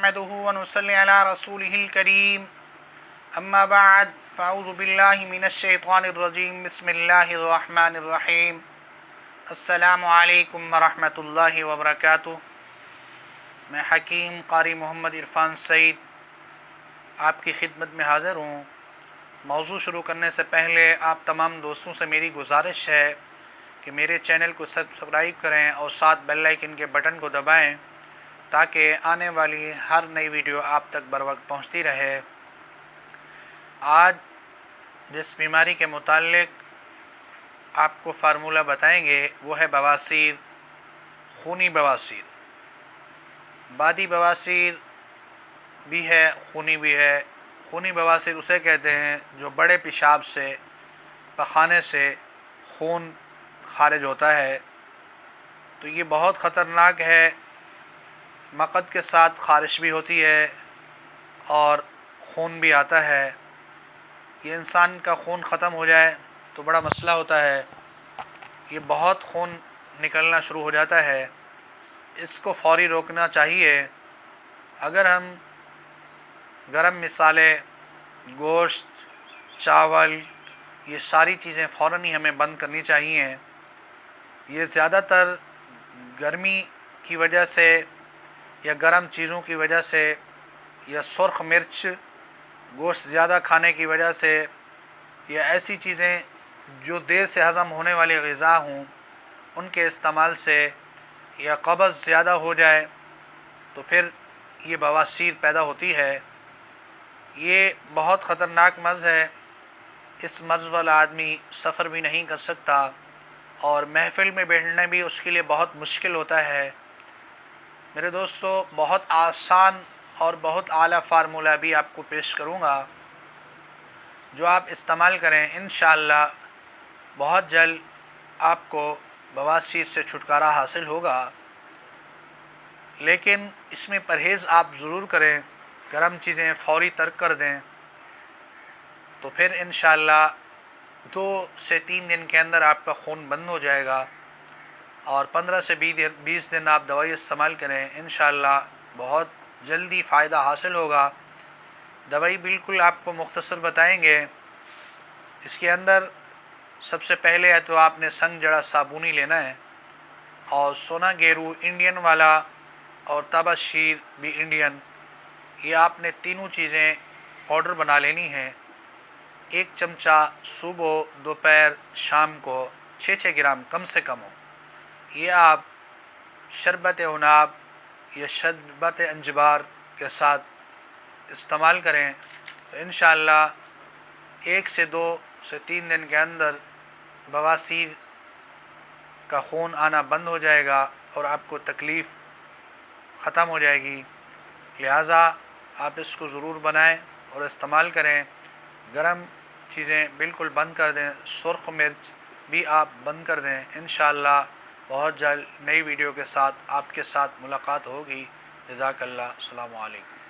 नहमदुहु व नुसल्ली अला रसूलिहिल करीम अम्मा बाद फ़अऊज़ु बिल्लाहि मिनश शैतानिर रजीम बिस्मिल्लाहिर रहमानिर रहीम अस्सलामु अलैकुम व रहमतुल्लाहि व बरकातुहू। मैं हकीम कारी मोहम्मद इरफ़ान सईद आपकी खिदमत में हाज़िर हूँ। मौज़ू शुरू करने से पहले आप तमाम दोस्तों से मेरी गुजारिश है कि मेरे चैनल को सब्सक्राइब करें और साथ बेल आइकन के बटन को दबाएं ताकि आने वाली हर नई वीडियो आप तक बर वक्त पहुँचती रहे। आज जिस बीमारी के मुताल्लिक़ आपको फार्मूला बताएंगे वो है बवासीर, खूनी बवासीर। बादी बवासीर भी है, खूनी भी है। खूनी बवासीर उसे कहते हैं जो बड़े पेशाब से, पखाने से खून खारिज होता है। तो ये बहुत ख़तरनाक है। मक़द के साथ ख़ारिश भी होती है और खून भी आता है। ये इंसान का खून ख़त्म हो जाए तो बड़ा मसला होता है। ये बहुत खून निकलना शुरू हो जाता है। इसको फ़ौरी रोकना चाहिए। अगर हम गरम मिसाले, गोश्त, चावल, ये सारी चीज़ें फ़ौरन ही हमें बंद करनी चाहिए। ये ज़्यादातर गर्मी की वजह से या गरम चीज़ों की वजह से या सुर्ख मिर्च, गोश्त ज़्यादा खाने की वजह से या ऐसी चीज़ें जो देर से हज़म होने वाली ग़िज़ा हों उनके इस्तेमाल से या क़ब्ज़ ज़्यादा हो जाए तो फिर ये बवासीर पैदा होती है। ये बहुत ख़तरनाक मर्ज़ है। इस मर्ज़ वाला आदमी सफ़र भी नहीं कर सकता और महफ़िल में बैठना भी उसके लिए बहुत मुश्किल होता है। मेरे दोस्तों, बहुत आसान और बहुत आला फार्मूला भी आपको पेश करूँगा जो आप इस्तेमाल करें। इंशाअल्लाह बहुत जल्द आपको बवासीर से छुटकारा हासिल होगा। लेकिन इसमें परहेज़ आप ज़रूर करें। गरम चीज़ें फ़ौरी तर्क कर दें तो फिर इंशाअल्लाह 2 से 3 दिन के अंदर आपका खून बंद हो जाएगा। और 15 से 20 दिन आप दवाई इस्तेमाल करें, इंशाअल्लाह बहुत जल्दी फ़ायदा हासिल होगा। दवाई बिल्कुल आपको मुख्तसर बताएंगे। इसके अंदर सबसे पहले है तो आपने संग जड़ा साबुनी लेना है और सोना गेरू इंडियन वाला और तबाशीर भी इंडियन, ये आपने तीनों चीज़ें पाउडर बना लेनी है। 1 चमचा सुबह, दोपहर, शाम को 6-6 ग्राम कम से कम हो। ये आप शरबत उनाब या शरबत अंजबार के साथ इस्तेमाल करें तो इंशाअल्लाह 1 से 2 से 3 दिन के अंदर बवासीर का खून आना बंद हो जाएगा और आपको तकलीफ़ ख़त्म हो जाएगी। लिहाजा आप इसको ज़रूर बनाएं और इस्तेमाल करें। गरम चीज़ें बिल्कुल बंद कर दें, सुर्ख मिर्च भी आप बंद कर दें। इंशाअल्लाह बहुत जल्द नई वीडियो के साथ आपके साथ मुलाकात होगी। जज़ाकल्लाह। अस्सलामु अलैकुम।